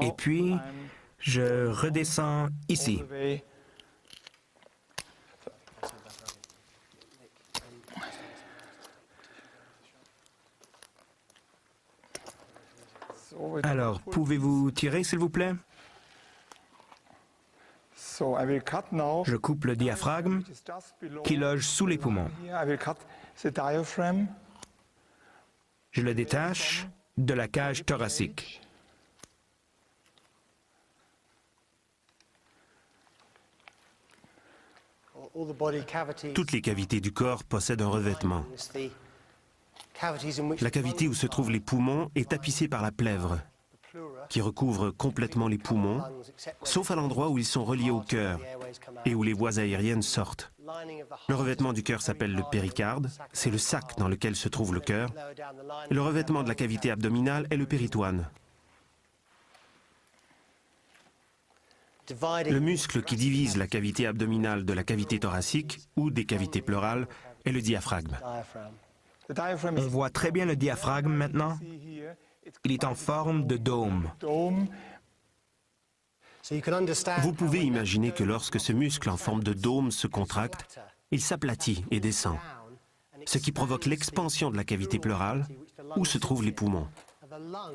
Et puis, je redescends ici. Alors, pouvez-vous tirer, s'il vous plaît? Je coupe le diaphragme qui loge sous les poumons. Je le détache de la cage thoracique. Toutes les cavités du corps possèdent un revêtement. La cavité où se trouvent les poumons est tapissée par la plèvre, qui recouvre complètement les poumons, sauf à l'endroit où ils sont reliés au cœur et où les voies aériennes sortent. Le revêtement du cœur s'appelle le péricarde, c'est le sac dans lequel se trouve le cœur. Le revêtement de la cavité abdominale est le péritoine. Le muscle qui divise la cavité abdominale de la cavité thoracique ou des cavités pleurales est le diaphragme. On voit très bien le diaphragme maintenant. Il est en forme de dôme. Vous pouvez imaginer que lorsque ce muscle en forme de dôme se contracte, il s'aplatit et descend, ce qui provoque l'expansion de la cavité pleurale où se trouvent les poumons.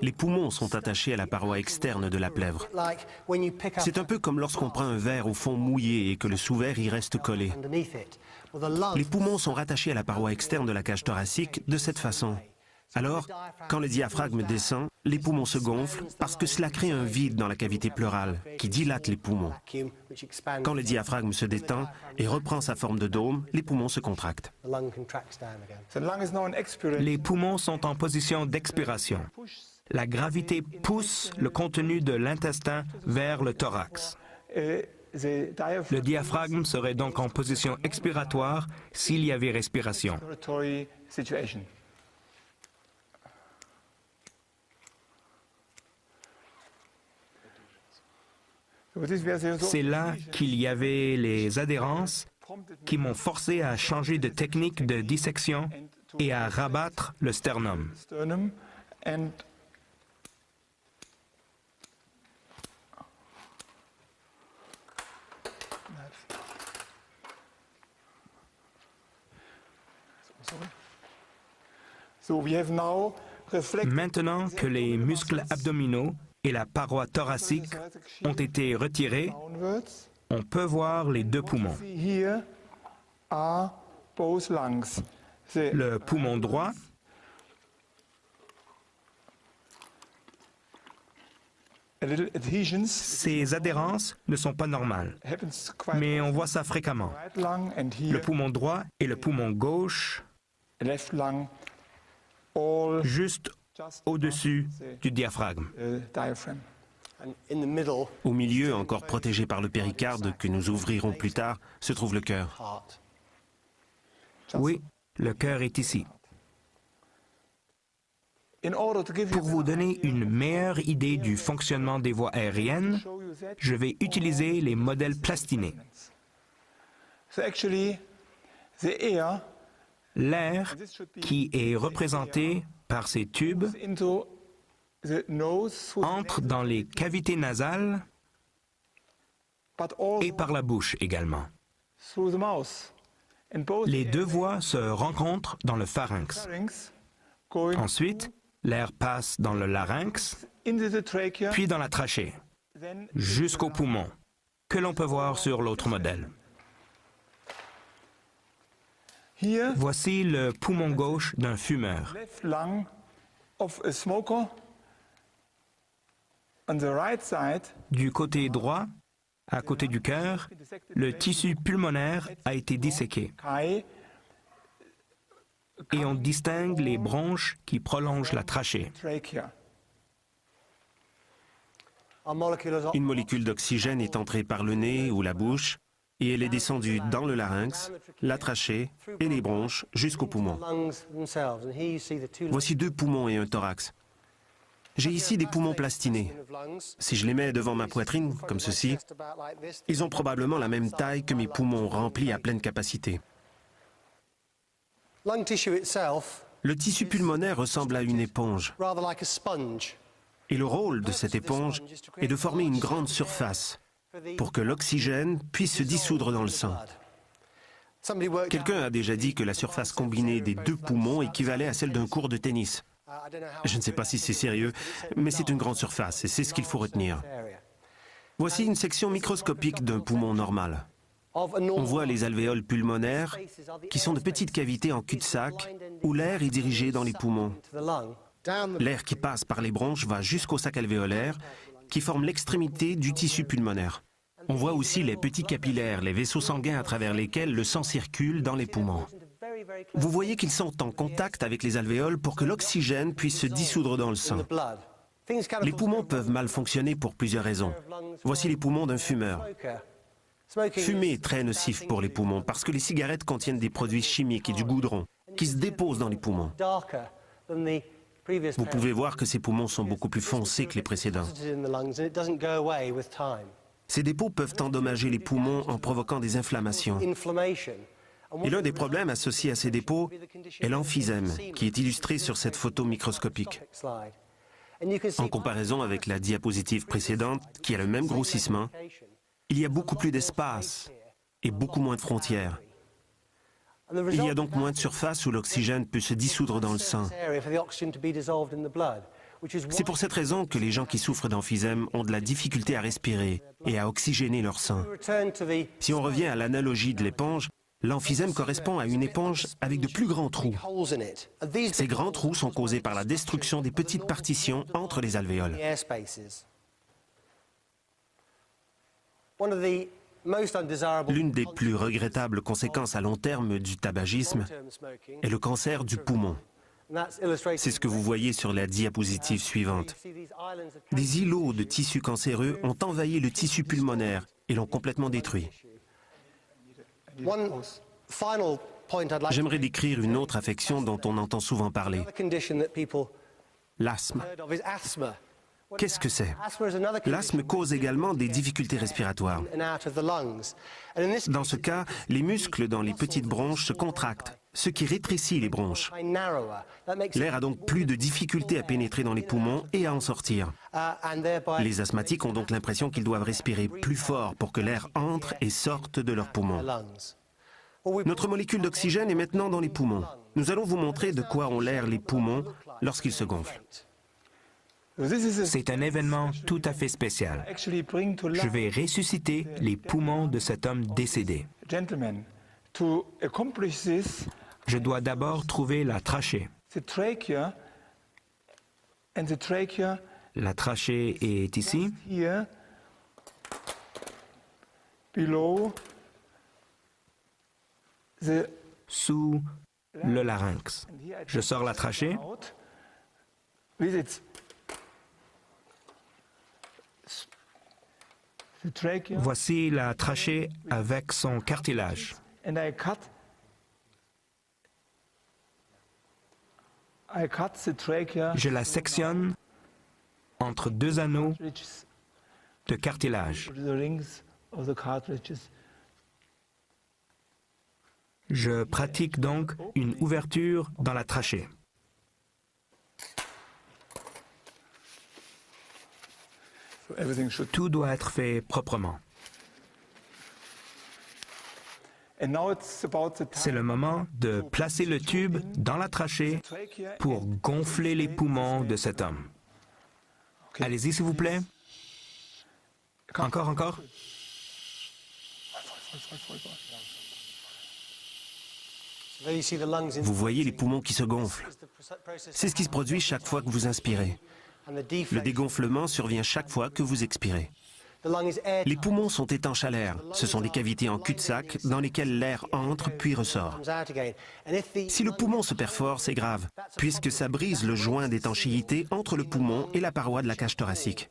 Les poumons sont attachés à la paroi externe de la plèvre. C'est un peu comme lorsqu'on prend un verre au fond mouillé et que le sous-verre y reste collé. Les poumons sont rattachés à la paroi externe de la cage thoracique de cette façon. Alors, quand le diaphragme descend, les poumons se gonflent parce que cela crée un vide dans la cavité pleurale qui dilate les poumons. Quand le diaphragme se détend et reprend sa forme de dôme, les poumons se contractent. Les poumons sont en position d'expiration. La gravité pousse le contenu de l'intestin vers le thorax. Le diaphragme serait donc en position expiratoire s'il y avait respiration. C'est là qu'il y avait les adhérences qui m'ont forcé à changer de technique de dissection et à rabattre le sternum. Maintenant que les muscles abdominaux et la paroi thoracique ont été retirés, on peut voir les deux poumons. Le poumon droit, ses adhérences ne sont pas normales, mais on voit ça fréquemment. Le poumon droit et le poumon gauche, juste au-dessus du diaphragme. Au milieu, encore protégé par le péricarde que nous ouvrirons plus tard, se trouve le cœur. Oui, le cœur est ici. Pour vous donner une meilleure idée du fonctionnement des voies aériennes, je vais utiliser les modèles plastinés. L'air, qui est représenté par ces tubes, entre dans les cavités nasales et par la bouche également. Les deux voies se rencontrent dans le pharynx. Ensuite, l'air passe dans le larynx, puis dans la trachée, jusqu'au poumon, que l'on peut voir sur l'autre modèle. Voici le poumon gauche d'un fumeur. Du côté droit, à côté du cœur, le tissu pulmonaire a été disséqué. Et on distingue les bronches qui prolongent la trachée. Une molécule d'oxygène est entrée par le nez ou la bouche et elle est descendue dans le larynx, la trachée et les bronches jusqu'aux poumons. Voici deux poumons et un thorax. J'ai ici des poumons plastinés. Si je les mets devant ma poitrine, comme ceci, ils ont probablement la même taille que mes poumons remplis à pleine capacité. Le tissu pulmonaire ressemble à une éponge. Et le rôle de cette éponge est de former une grande surface pour que l'oxygène puisse se dissoudre dans le sang. Quelqu'un a déjà dit que la surface combinée des deux poumons équivalait à celle d'un court de tennis. Je ne sais pas si c'est sérieux, mais c'est une grande surface et c'est ce qu'il faut retenir. Voici une section microscopique d'un poumon normal. On voit les alvéoles pulmonaires, qui sont de petites cavités en cul-de-sac où l'air est dirigé dans les poumons. L'air qui passe par les bronches va jusqu'au sac alvéolaire, qui forme l'extrémité du tissu pulmonaire. On voit aussi les petits capillaires, les vaisseaux sanguins à travers lesquels le sang circule dans les poumons. Vous voyez qu'ils sont en contact avec les alvéoles pour que l'oxygène puisse se dissoudre dans le sang. Les poumons peuvent mal fonctionner pour plusieurs raisons. Voici les poumons d'un fumeur. Fumer est très nocif pour les poumons parce que les cigarettes contiennent des produits chimiques et du goudron qui se déposent dans les poumons. Vous pouvez voir que ces poumons sont beaucoup plus foncés que les précédents. Ces dépôts peuvent endommager les poumons en provoquant des inflammations. Et l'un des problèmes associés à ces dépôts est l'emphysème, qui est illustré sur cette photo microscopique. En comparaison avec la diapositive précédente, qui a le même grossissement, il y a beaucoup plus d'espace et beaucoup moins de frontières. Il y a donc moins de surface où l'oxygène peut se dissoudre dans le sang. C'est pour cette raison que les gens qui souffrent d'emphysème ont de la difficulté à respirer et à oxygéner leur sang. Si on revient à l'analogie de l'éponge, l'emphysème correspond à une éponge avec de plus grands trous. Ces grands trous sont causés par la destruction des petites partitions entre les alvéoles. L'une des plus regrettables conséquences à long terme du tabagisme est le cancer du poumon. C'est ce que vous voyez sur la diapositive suivante. Des îlots de tissus cancéreux ont envahi le tissu pulmonaire et l'ont complètement détruit. J'aimerais décrire une autre affection dont on entend souvent parler, l'asthme. Qu'est-ce que c'est? L'asthme cause également des difficultés respiratoires. Dans ce cas, les muscles dans les petites bronches se contractent, ce qui rétrécit les bronches. L'air a donc plus de difficultés à pénétrer dans les poumons et à en sortir. Les asthmatiques ont donc l'impression qu'ils doivent respirer plus fort pour que l'air entre et sorte de leurs poumons. Notre molécule d'oxygène est maintenant dans les poumons. Nous allons vous montrer de quoi ont l'air les poumons lorsqu'ils se gonflent. C'est un événement tout à fait spécial. Je vais ressusciter les poumons de cet homme décédé. Je dois d'abord trouver la trachée. La trachée est ici. Sous le larynx. Je sors la trachée. Voici la trachée avec son cartilage. Je la sectionne entre deux anneaux de cartilage. Je pratique donc une ouverture dans la trachée. Tout doit être fait proprement. C'est le moment de placer le tube dans la trachée pour gonfler les poumons de cet homme. Allez-y, s'il vous plaît. Encore, encore. Vous voyez les poumons qui se gonflent. C'est ce qui se produit chaque fois que vous inspirez. Le dégonflement survient chaque fois que vous expirez. Les poumons sont étanches à l'air. Ce sont des cavités en cul-de-sac dans lesquelles l'air entre puis ressort. Si le poumon se perfore, c'est grave, puisque ça brise le joint d'étanchéité entre le poumon et la paroi de la cage thoracique.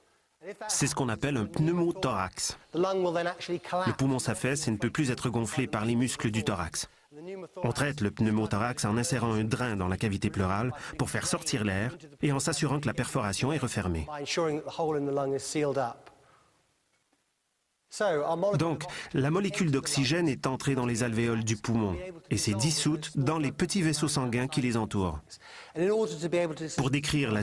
C'est ce qu'on appelle un pneumothorax. Le poumon s'affaisse et ne peut plus être gonflé par les muscles du thorax. On traite le pneumothorax en insérant un drain dans la cavité pleurale pour faire sortir l'air et en s'assurant que la perforation est refermée. Donc, la molécule d'oxygène est entrée dans les alvéoles du poumon et s'est dissoute dans les petits vaisseaux sanguins qui les entourent. Pour décrire la